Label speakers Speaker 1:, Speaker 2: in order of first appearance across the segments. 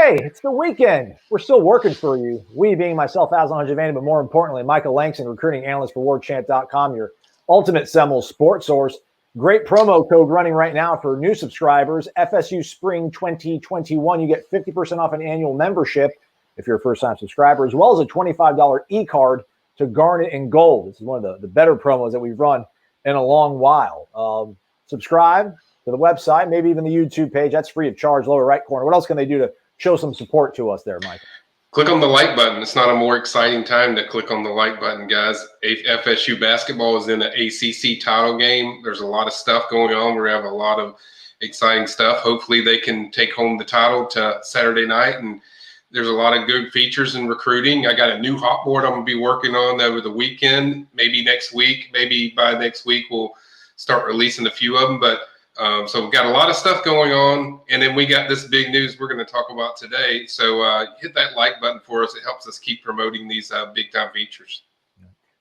Speaker 1: Hey, it's the weekend. We're still working for you. We being myself, Aslan Javani, but more importantly, Michael Langston, recruiting analyst for Warchant.com, your ultimate Seminoles sports source. Great promo code running right now for new subscribers. FSU Spring 2021. You get 50% off an annual membership if you're a first-time subscriber, as well as a $25 e-card to Garnet and Gold. This is one of the better promos that we've run in a long while. Subscribe to the website, maybe even the YouTube page. That's free of charge, lower right corner. What else can they do to show some support to us there, Michael?
Speaker 2: Click on the like button. It's not a more exciting time to click on the like button, guys. FSU basketball is in an ACC title game. There's a lot of stuff going on. We have a lot of exciting stuff. Hopefully they can take home the title to Saturday night, and there's a lot of good features in recruiting. I got a new hot board I'm going to be working on over the weekend, maybe next week. Maybe by next week we'll start releasing a few of them, but so we've got a lot of stuff going on, and then we got this big news we're going to talk about today. So hit that like button for us. It helps us keep promoting these big-time features.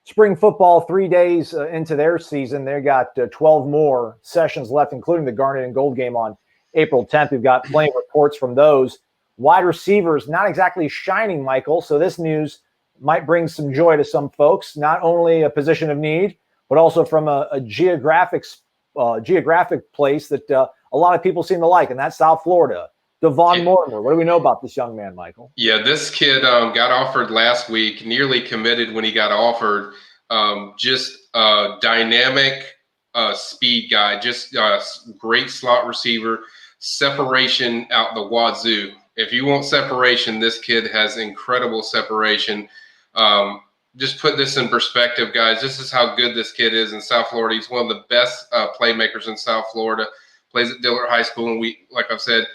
Speaker 1: Spring football, 3 days into their season. They got 12 more sessions left, including the Garnet and Gold game on April 10th. We've got plenty of reports from those. Wide receivers, not exactly shining, Michael. So this news might bring some joy to some folks, not only a position of need, but also from a geographic place that a lot of people seem to like, and that's South Florida. Devaughn Mortimer. What do we know about this young man, Michael?
Speaker 2: Yeah, this kid got offered last week, nearly committed when he got offered. Just a dynamic speed guy, just great slot receiver, separation out the wazoo. If you want separation, this kid has incredible separation. Just put this in perspective, guys. This is how good this kid is in South Florida. He's one of the best playmakers in South Florida. Plays at Dillard High School, and we, like I've said,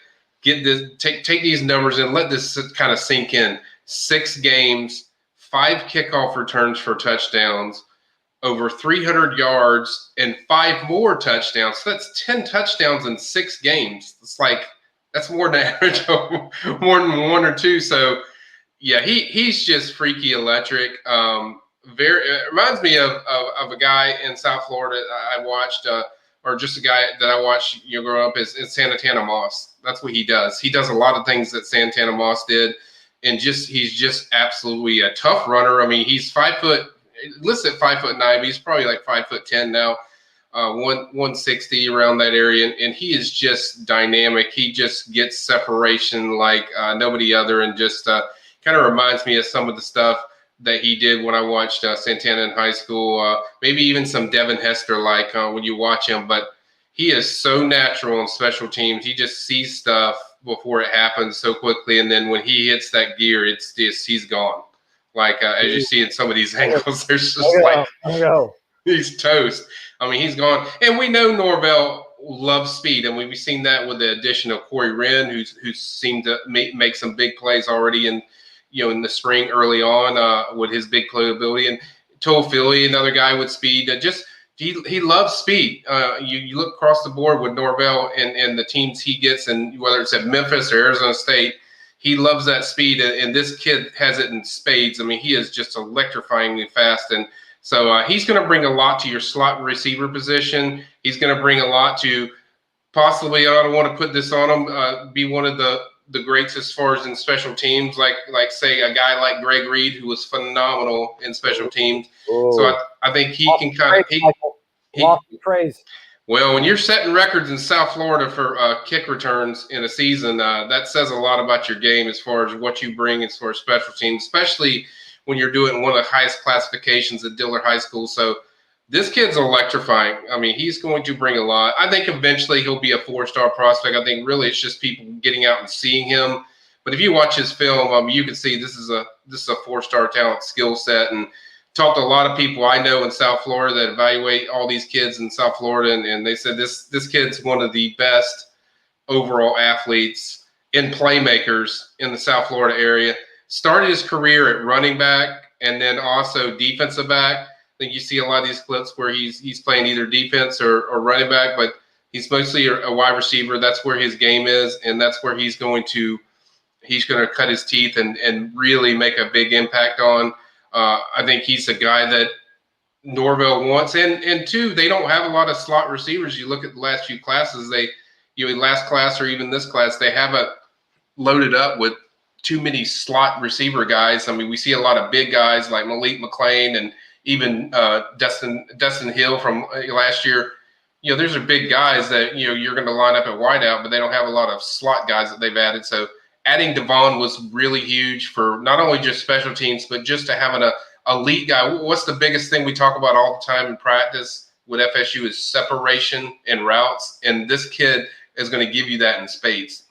Speaker 2: get this. Take these numbers and let this kind of sink in. 6 games, 5 kickoff returns for touchdowns, over 300 yards, and 5 more touchdowns. So that's 10 touchdowns in 6 games. It's like that's more than average, more than 1 or 2. So. Yeah, he's just freaky electric. It reminds me of a guy in South Florida I watched, or just a guy that I watched growing up is Santana Moss. That's what he does. He does a lot of things that Santana Moss did, and he's just absolutely a tough runner. I mean, he's 5 foot, listed 5'9", but he's probably like 5'10" now, 160 around that area, and he is just dynamic. He just gets separation like nobody other, and just kind of reminds me of some of the stuff that he did when I watched Santana in high school, maybe even some Devin Hester like when you watch him. But he is so natural on special teams. He just sees stuff before it happens so quickly, and then when he hits that gear, it's just he's gone. Like as you see in some of these angles, there's just he's toast. I mean, he's gone, and we know Norvell loves speed, and we've seen that with the addition of Corey Wren, who's seemed to make some big plays already in the spring early on with his big playability, and Philly, another guy with speed. He loves speed. You look across the board with Norvell and the teams he gets, and whether it's at Memphis or Arizona State, he loves that speed, and this kid has it in spades. I mean, he is just electrifyingly fast, and so he's going to bring a lot to your slot receiver position. He's going to bring a lot to possibly, I don't want to put this on him, be one of the greats as far as in special teams, like say a guy like Greg Reed, who was phenomenal in special teams. Ooh. So I think he can kind of
Speaker 1: praise.
Speaker 2: Well, when you're setting records in South Florida for kick returns in a season, that says a lot about your game as far as what you bring as far as special teams, especially when you're doing one of the highest classifications at Dillard High School. So this kid's electrifying. I mean, he's going to bring a lot. I think eventually he'll be a 4-star prospect. I think really it's just people getting out and seeing him. But if you watch his film, you can see this is a 4-star talent skill set. And talked to a lot of people I know in South Florida that evaluate all these kids in South Florida, and they said this kid's one of the best overall athletes and playmakers in the South Florida area. Started his career at running back and then also defensive back. I think you see a lot of these clips where he's playing either defense or running back, but he's mostly a wide receiver. That's where his game is, and that's where he's going to cut his teeth and really make a big impact on. I think he's a guy that Norvell wants, and two, they don't have a lot of slot receivers. You look at the last few classes, last class or even this class, they have loaded up with too many slot receiver guys. I mean, we see a lot of big guys like Malik McLean and even Dustin Hill from last year. Those are big guys that, you're going to line up at wideout, but they don't have a lot of slot guys that they've added. So adding Devaughn was really huge for not only just special teams, but just to having a elite guy. What's the biggest thing we talk about all the time in practice with FSU is separation and routes. And this kid is going to give you that in spades.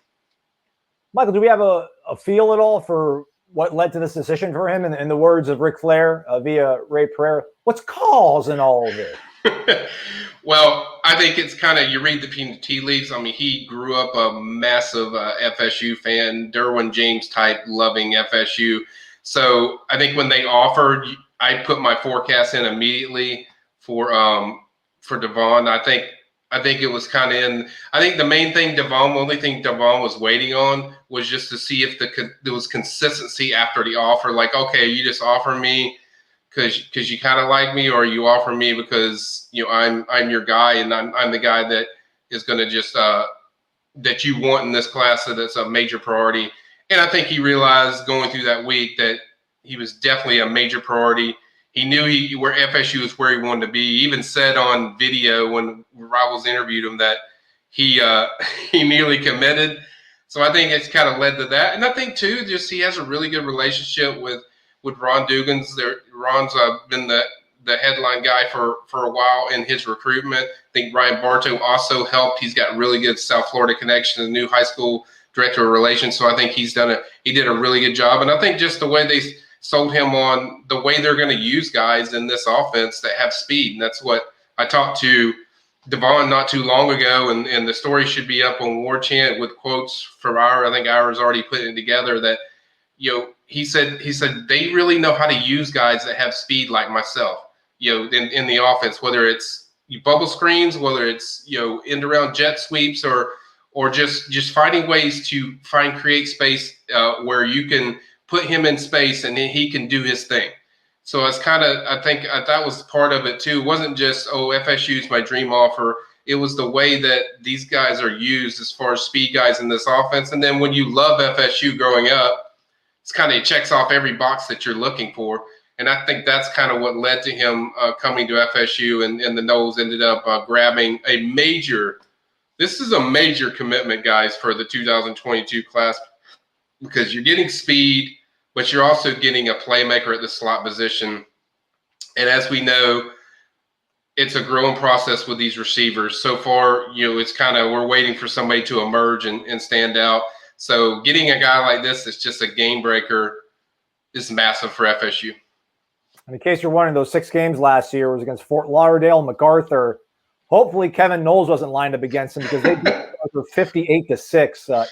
Speaker 1: Michael, do we have a feel at all for what led to this decision for him? In the words of Ric Flair via Ray Pereira, what's causing all of this?
Speaker 2: Well, I think it's kind of, you read between the tea leaves. I mean, he grew up a massive FSU fan, Derwin James type, loving FSU. So I think when they offered, I put my forecast in immediately for Devaughn. I think it was kind of in. I think the main thing the only thing Devaughn was waiting on was just to see if there was consistency after the offer. Like, okay, you just offer me because you kind of like me, or you offer me because I'm your guy and I'm the guy that is going to just that you want in this class. So that's a major priority. And I think he realized going through that week that he was definitely a major priority. He knew where FSU was where he wanted to be. He even said on video when Rivals interviewed him that he nearly committed. So I think it's kind of led to that. And I think too, just he has a really good relationship with Ron Dugans. Ron's been the headline guy for a while in his recruitment. I think Ryan Bartow also helped. He's got really good South Florida connection, the new high school director of relations. So I think he did a really good job. And I think just the way they sold him on the way they're going to use guys in this offense that have speed. And that's what I talked to Devaughn not too long ago. And the story should be up on Warchant with quotes from I think Ira's already putting it together that, he said they really know how to use guys that have speed like myself, in the offense, whether it's bubble screens, whether it's, end around jet sweeps or just finding ways to create space where you can put him in space and then he can do his thing. So it's kind of, I think that was part of it too. It wasn't just, FSU's my dream offer. It was the way that these guys are used as far as speed guys in this offense. And then when you love FSU growing up, it checks off every box that you're looking for. And I think that's kind of what led to him coming to FSU, and the Noles ended up grabbing this is a major commitment, guys, for the 2022 class, because you're getting speed, but you're also getting a playmaker at the slot position. And as we know, it's a growing process with these receivers. So far, it's we're waiting for somebody to emerge and stand out. So getting a guy like this that's just a game breaker is massive for FSU.
Speaker 1: In case you're wondering, those 6 games last year was against Fort Lauderdale, MacArthur. Hopefully Kevin Noles wasn't lined up against him because they beat for 58-6.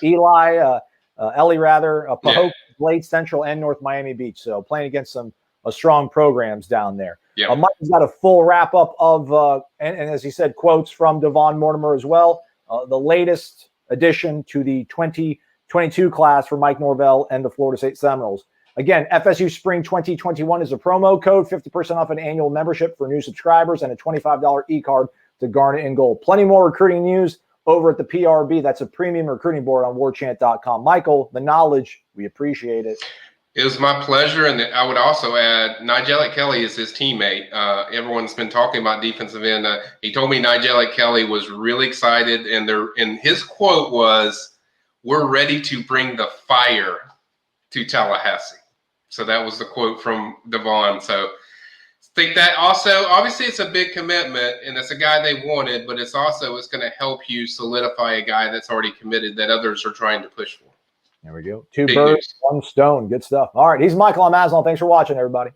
Speaker 1: Pahokee, Blade Central, and North Miami Beach. So playing against some strong programs down there.
Speaker 2: Yeah.
Speaker 1: Mike's got a full wrap-up of, and as he said, quotes from Devaughn Mortimer as well. The latest addition to the 2022 class for Mike Norvell and the Florida State Seminoles. Again, FSU Spring 2021 is a promo code, 50% off an annual membership for new subscribers and a $25 e-card to Garnet and Gold. Plenty more recruiting news over at the PRB. That's a premium recruiting board on warchant.com. Michael, the knowledge, we appreciate it.
Speaker 2: It was my pleasure. And I would also add, Nigel Kelly is his teammate. Everyone's been talking about defensive end. He told me Nigel Kelly was really excited. And his quote was, "We're ready to bring the fire to Tallahassee." So that was the quote from Devaughn. So think that also, obviously it's a big commitment and it's a guy they wanted, but it's going to help you solidify a guy that's already committed that others are trying to push for.
Speaker 1: There we go. 2 birds, 1 stone. Good stuff. All right. He's Michael. I'm Aslan. Thanks for watching, everybody.